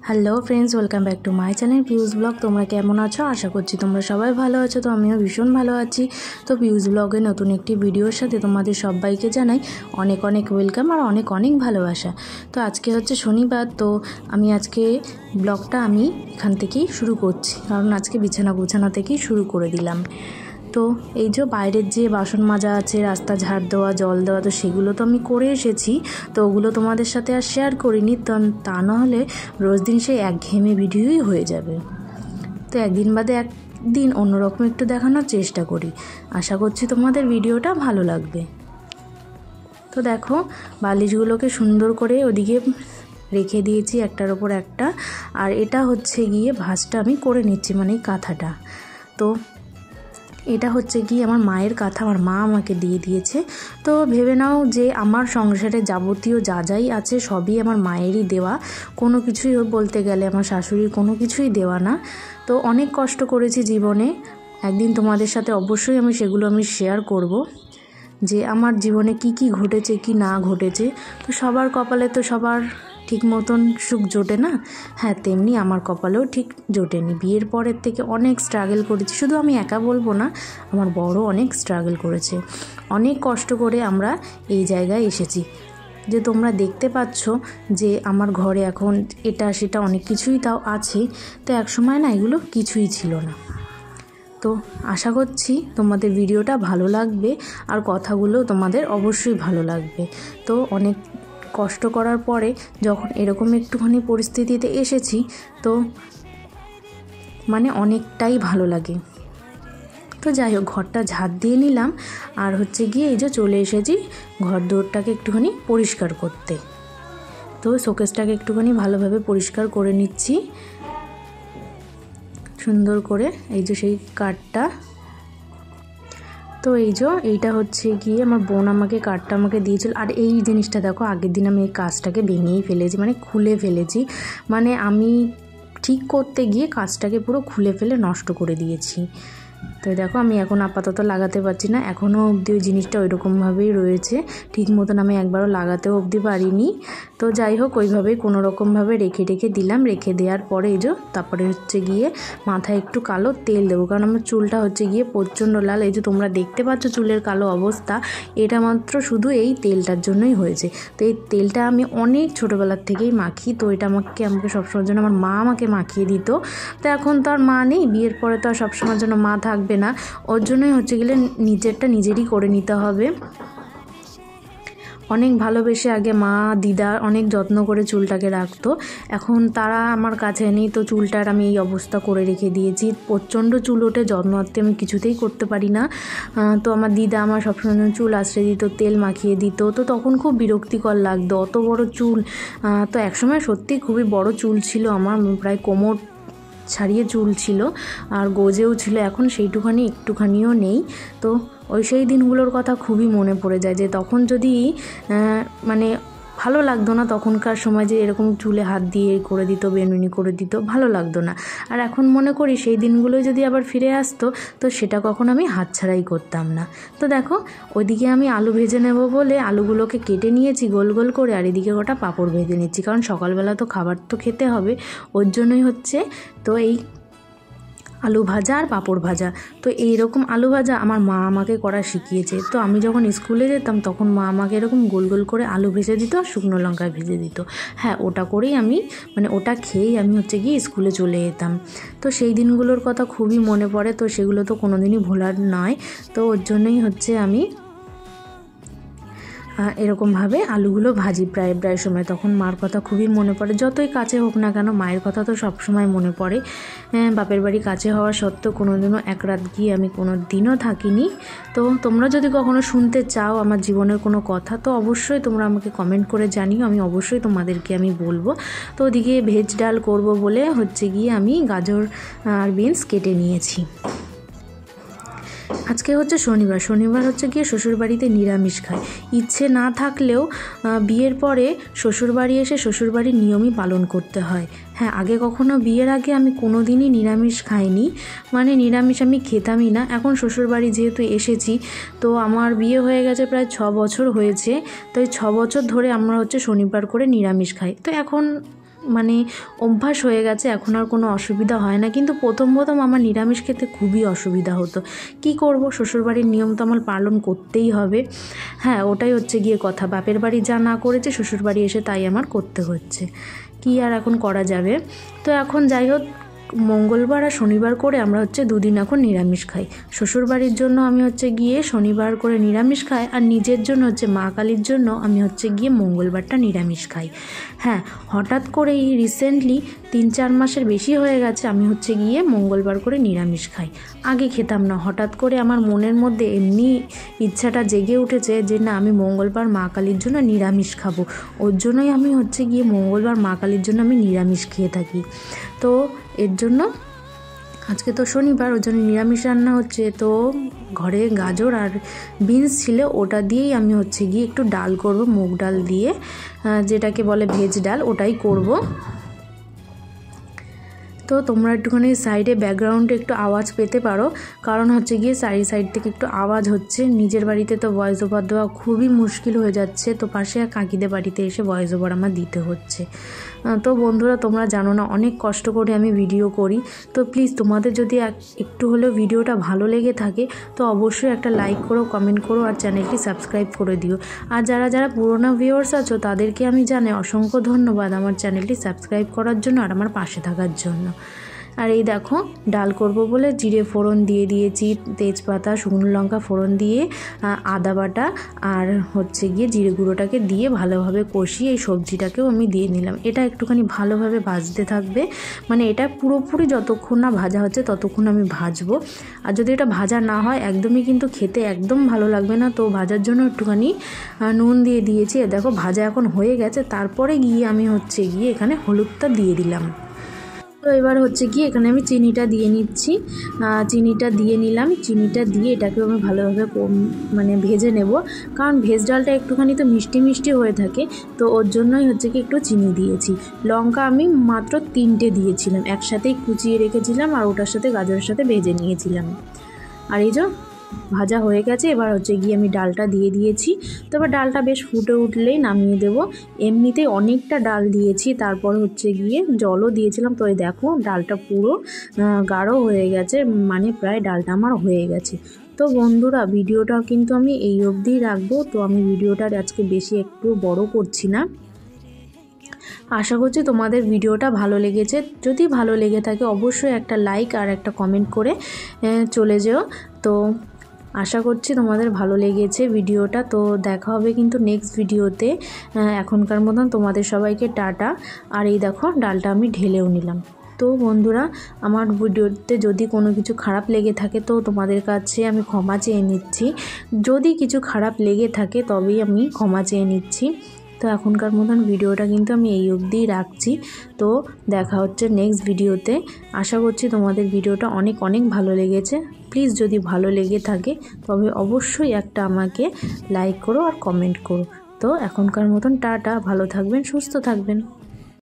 Hello friends, welcome back to my channel পিউস blog. তোমরা কেমন আছো? আশা করছি তোমরা সবাই ভালো আছো। তো আমিও ভীষণ ভালো আছি। তো পিউস ব্লগে নতুন একটি ভিডিওর সাথে তোমাদের সবাইকে জানাই অনেক অনেক ওয়েলকাম আর অনেক অনেক ভালোবাসা। তো আজকে হচ্ছে শনিবার, তো আমি আজকে ব্লগটা এখান থেকেই শুরু করছি, কারণ আজকে বিছানা গোছানো থেকেই শুরু করে দিলাম। তো এই যে বাইরের যে বাসন মাজা আছে, রাস্তা ঝাড় দেওয়া, জল দেওয়া, তো সেগুলো তো আমি করে এসেছি। তো ওগুলো তোমাদের সাথে আর শেয়ার করিনি, তা নাহলে রোজ দিন সেই একঘেয়েমি ভিডিওই হয়ে যাবে। তো একদিন বাদে একদিন অন্যরকম একটু দেখানোর চেষ্টা করি। আশা করছি তোমাদের ভিডিওটা ভালো লাগবে। তো দেখো, বালিশগুলোকে সুন্দর করে ওদিকে রেখে দিয়েছি একটার ওপর একটা। আর এটা হচ্ছে গিয়ে ভাঁজটা আমি করে নিচ্ছি, মানে কাঁথাটা। তো এটা হচ্ছে কি আমার মায়ের কাঁথা, আমার মা আমাকে দিয়ে দিয়েছে। তো ভেবে নাও যে আমার সংসারে যাবতীয় যা যাই আছে সবই আমার মায়েরই দেওয়া, কোনো কিছুই বলতে গেলে আমার শাশুড়ির কোনো কিছুই দেওয়া না। তো অনেক কষ্ট করেছি জীবনে, একদিন তোমাদের সাথে অবশ্যই সেগুলো শেয়ার করব, যে আমার জীবনে কি কি ঘটেছে কি না ঘটেছে। তো সবার কপালে তো সবার ঠিক মতন সুখ জোটে না। হ্যাঁ, তেমনি আমার কপালেও ঠিক জোটেনি। বিয়ের পরের থেকে অনেক স্ট্রাগল করেছি, শুধু আমি একা বলবো না, আমার বড় অনেক স্ট্রাগল করেছে। অনেক কষ্ট করে আমরা এই জায়গায় এসেছি, যে তোমরা দেখতে পাচ্ছ যে আমার ঘরে এখন এটা সেটা অনেক কিছুই তাও আছে। তো একসময় না এগুলো কিছুই ছিল না। তো আশা করছি তোমাদের ভিডিওটা ভালো লাগবে আর কথাগুলো তোমাদের অবশ্যই ভালো লাগবে। তো অনেক কষ্ট করার পরে যখন এরকম একটুখানি পরিস্থিতিতে এসেছি, তো অনেকটাই ভালো লাগে। তো যাই হোক, ঘরটা ঝাড় দিয়ে নিলাম আর হচ্ছে গিয়ে এই যে চলে এসেছি ঘর দোরটাকে একটুখানি পরিষ্কার করতে। তো শোকেসটাকে একটুখানি ভালোভাবে পরিষ্কার করে নিচ্ছি সুন্দর করে। এই যে সেই কাঠটা, তো এইটা হচ্ছে গিয়ে আমার বোন কাঠটা আমাকে দিয়েছিল। আর এই জিনিসটা দেখো, আগের দিন আমি এই কাজটাকে ভেঙেই ফেলেছি, খুলে ফেলেছি। আমি ঠিক করতে গিয়ে কাজটাকে পুরো খুলে ফেলে নষ্ট করে দিয়েছি। তো দেখো, আমি এখন আপাতত লাগাতে পারছি না, এখনও অবধি ওই জিনিসটা ওইরকমভাবেই রয়েছে, ঠিক মতন আমি একবারও লাগাতেও অবধি পারিনি। তো যাই হোক, ওইভাবেই কোনো রকমভাবে রেখে দিলাম। রেখে দেওয়ার পরে তারপরে হচ্ছে গিয়ে মাথায় একটু কালো তেল দেবো, কারণ আমার চুলটা হচ্ছে গিয়ে প্রচণ্ড লাল। এই যে তোমরা দেখতে পাচ্ছ চুলের কালো অবস্থা, এটা মাত্র শুধু এই তেলটার জন্যই হয়েছে। তো এই তেলটা আমি অনেক ছোটোবেলার থেকেই মাখি। তো এটা আমাকে সবসময়ের জন্য আমার মা আমাকে মাখিয়ে দিত। তো এখন তো আর মা নেই, বিয়ের পরে তো আর সবসময়ের জন্য মা থাকবে না, ওর জন্যই হচ্ছে গেলে নিজেরটা নিজেরই করে নিতে হবে। অনেক ভালোবেসে আগে মা দিদা অনেক যত্ন করে চুলটাকে রাখতো, এখন তারা আমার কাছে নেই। তো চুলটার আমি এই অবস্থা করে রেখে দিয়েছি। প্রচণ্ড চুল ওঠে, যত্ন আত্মে আমি কিছুতেই করতে পারি না। তো আমার দিদা আমার সবসময় চুল আশ্রয় দিত, তেল মাখিয়ে দিত। তো তখন খুব বিরক্তিকর লাগতো, অত বড় চুল। তো একসময় সত্যি খুবই বড় চুল ছিল আমার, প্রায় কোমর ছাড়িয়ে চুল ছিল আর গোজেও ছিল। এখন সেইটুখানি একটুখানিও নেই। তো সেই দিনগুলোর কথা খুবই মনে পড়ে যায়, যে তখন যদি ভালো লাগতো না, তখনকার সময় যে এরকম চুলে হাত দিয়ে করে দিত, বেনুনি করে দিত, ভালো লাগতো না। আর এখন মনে করি সেই দিনগুলোই যদি আবার ফিরে আসতো, তো সেটা কখনো আমি হাতছাড়াই করতাম না। তো দেখো, ওইদিকে আমি আলু ভেজে নেব বলে আলুগুলোকে কেটে নিয়েছি গোল গোল করে, আর এদিকে গোটা পাঁপড় ভেজে নিচ্ছি, কারণ সকালবেলা তো খাবার তো খেতে হবে, ওর জন্যই হচ্ছে। তো এই আলু ভাজা আর পাঁপড় ভাজা, তো এইরকম আলু ভাজা আমার মা আমাকে করা শিখিয়েছে। তো আমি যখন স্কুলে যেতাম তখন মা আমাকে এরকম গোল গোল করে আলু ভেজে দিত আর শুকনো লঙ্কায় ভেজে দিত। হ্যাঁ, ওটা করেই ওটা খেয়েই আমি হচ্ছে গিয়ে স্কুলে চলে যেতাম। তো সেই দিনগুলোর কথা খুবই মনে পড়ে। তো সেগুলো তো কোনো দিনই ভোলার নয়। তো ওর জন্যই হচ্ছে আমি এরকমভাবে আলুগুলো ভাজি প্রায় সময়। তখন মার কথা খুবই মনে পড়ে, যতই কাছে হোক না কেন মায়ের কথা তো সবসময় মনে পড়ে। বাপের বাড়ি কাছে হওয়া সত্ত্বেও কোনো দিনও এক রাত গিয়ে আমি কোনো দিনও থাকিনি। তো তোমরা যদি কখনো শুনতে চাও আমার জীবনের কোনো কথা, তো অবশ্যই তোমরা আমাকে কমেন্ট করে জানিও, আমি অবশ্যই তোমাদেরকে বলবো। তো ওদিকে ভেজ ডাল করব বলে হচ্ছে গিয়ে আমি গাজর আর বিনস কেটে নিয়েছি। আজকে হচ্ছে শনিবার হচ্ছে গিয়ে শ্বশুরবাড়িতে নিরামিষ খায়। ইচ্ছে না থাকলেও বিয়ের পরে শ্বশুরবাড়ি এসে শ্বশুরবাড়ির নিয়মই পালন করতে হয়। হ্যাঁ, আগে কখনো বিয়ের আগে আমি কোনো দিনই নিরামিষ খাইনি, নিরামিষ আমি খেতামই না। এখন শ্বশুরবাড়ি যেহেতু এসেছি, তো আমার বিয়ে হয়ে গেছে প্রায় 6 বছর হয়েছে। তো এই 6 বছর ধরে আমরা হচ্ছে শনিবার করে নিরামিষ খাই। তো এখন মানে অভ্যাস হয়ে গেছে, এখন আর কোনো অসুবিধা হয় না। কিন্তু প্রথম আমার নিরামিষ খেতে খুবই অসুবিধা হতো। কি করব, শ্বশুরবাড়ির নিয়ম তো আমার পালন করতেই হবে। হ্যাঁ, ওটাই হচ্ছে গিয়ে কথা। বাপের বাড়ি যা না করেছে শ্বশুরবাড়ি এসে তাই আমার করতে হচ্ছে, কি আর এখন করা যাবে। তো এখন যাই হোক, মঙ্গলবার আর শনিবার করে আমরা হচ্ছে দুদিন এখন নিরামিষ খাই। শ্বশুরবাড়ির জন্য আমি হচ্ছে গিয়ে শনিবার করে নিরামিষ খাই, আর নিজের জন্য হচ্ছে মা কালীর জন্য আমি হচ্ছে গিয়ে মঙ্গলবারটা নিরামিষ খাই। হ্যাঁ, হঠাৎ করেই রিসেন্টলি 3-4 মাসের বেশি হয়ে গেছে আমি হচ্ছে গিয়ে মঙ্গলবার করে নিরামিষ খাই। আগে খেতাম না, হঠাৎ করে আমার মনের মধ্যে এমনি ইচ্ছাটা জেগে উঠেছে যে না, আমি মঙ্গলবার মা কালীর জন্য নিরামিষ খাবো। ওর জন্যই আমি হচ্ছে গিয়ে মঙ্গলবার মা কালীর জন্য আমি নিরামিষ খেয়ে থাকি। তো এর জন্য আজকে তো শনিবার, ওর জন্য নিরামিষ রান্না হচ্ছে। তো ঘরে গাজর আর বিনস ছিল, ওটা দিয়েই আমি হচ্ছে গিয়ে একটু ডাল করব, মুগ ডাল দিয়ে, যেটাকে বলে ভেজ ডাল, ওটাই করব। তো তোমরা একটুখানি সাইডে ব্যাকগ্রাউন্ডে একটু আওয়াজ পেতে পারো, কারণ হচ্ছে গিয়ে সাইড থেকে একটু আওয়াজ হচ্ছে। নিজের বাড়িতে তো ভয়েস ওভার দেওয়া খুবই মুশকিল হয়ে যাচ্ছে, তো পাশে কাকিদের বাড়িতে এসে ভয়েস ওভার আমার দিতে হচ্ছে। তো বন্ধুরা, তোমরা জানো না অনেক কষ্ট করে আমি ভিডিও করি। তো প্লিজ তোমাদের যদি একটু হলেও ভিডিওটা ভালো লেগে থাকে তো অবশ্যই একটা লাইক করো, কমেন্ট করো, আর চ্যানেলটি সাবস্ক্রাইব করে দিও। আর যারা পুরোনো ভিউয়ার্স আছো তাদেরকে আমি জানাই অসংখ্য ধন্যবাদ আমার চ্যানেলটি সাবস্ক্রাইব করার জন্য আর আমার পাশে থাকার জন্য। আর এই দেখো, ডাল করব বলে জিরে ফোড়ন দিয়ে দিয়েছি, তেজপাতা, শুকনো লঙ্কা ফোড়ন দিয়ে, আদা বাটা আর হচ্ছে গিয়ে জিরে গুঁড়োটাকে দিয়ে ভালোভাবে কষিয়ে এই সবজিটাকেও আমি দিয়ে নিলাম। এটা একটুখানি ভালোভাবে ভাজতে থাকবে, মানে এটা পুরোপুরি যতক্ষণ না ভাজা হচ্ছে ততক্ষণ আমি ভাজবো। আর যদি এটা ভাজা না হয় একদমই কিন্তু খেতে একদম ভালো লাগবে না। তো ভাজার জন্য একটুখানি নুন দিয়ে দিয়েছি। দেখো ভাজা এখন হয়ে গেছে, তারপরে গিয়ে আমি হচ্ছে গিয়ে এখানে হলুদটা দিয়ে দিলাম। তো এবার হচ্ছে কি এখানে আমি চিনিটা দিয়ে নিচ্ছি, চিনিটা দিয়ে নিলাম। চিনিটা দিয়ে এটাকে আমি ভালোভাবে মানে ভেজে নেব, কারণ ভেজ ডালটা একটুখানি তো মিষ্টি মিষ্টি হয়ে থাকে, তো ওর জন্যই হচ্ছে কি একটু চিনি দিয়েছি। লঙ্কা আমি মাত্র 3টে দিয়েছিলাম, একসাথেই কুচিয়ে রেখেছিলাম আর ওটার সাথে গাজরের সাথে ভেজে নিয়েছিলাম। আর এই যে ভাজা হয়ে গেছে, এবার হচ্ছে গিয়ে আমি ডালটা দিয়ে দিয়েছি। তো এবার ডালটা বেশ ফুটে উঠলেই নামিয়ে দেব। এমনিতেই অনেকটা ডাল দিয়েছি, তারপর হচ্ছে গিয়ে জলও দিয়েছিলাম। তো এই দেখো ডালটা পুরো গাঢ় হয়ে গেছে, মানে প্রায় ডালটা আমার হয়ে গেছে। তো বন্ধুরা, ভিডিওটা কিন্তু আমি এই অবধিই রাখবো। তো আমি ভিডিওটার আজকে বেশি একটু বড় করছি না। আশা করছি তোমাদের ভিডিওটা ভালো লেগেছে। যদি ভালো লেগে থাকে অবশ্যই একটা লাইক আর একটা কমেন্ট করে চলে যেও। তো আশা করছি তোমাদের ভালো লেগেছে ভিডিওটা। তো দেখা হবে কিন্তু নেক্সট ভিডিওতে। এখনকার মতন তোমাদের সবাইকে টাটা। আর এই দেখো ডালটা আমি ঢেলেও নিলাম। তো বন্ধুরা, আমার ভিডিওতে যদি কোনো কিছু খারাপ লেগে থাকে তো তোমাদের কাছে আমি ক্ষমা চেয়ে নিচ্ছি। যদি কিছু খারাপ লেগে থাকে তবেই আমি ক্ষমা চেয়ে নিচ্ছি। তো এখনকার মতন ভিডিওটা কিন্তু আমি এই অবধিই রাখছি। তো দেখা হচ্ছে নেক্সট ভিডিওতে। আশা করছি তোমাদের ভিডিওটা অনেক ভালো লেগেছে। প্লিজ যদি ভালো লেগে থাকে তবে অবশ্যই একটা আমাকে লাইক করো আর কমেন্ট করো। তো এখনকার মতন টাটা, ভালো থাকবেন, সুস্থ থাকবেন।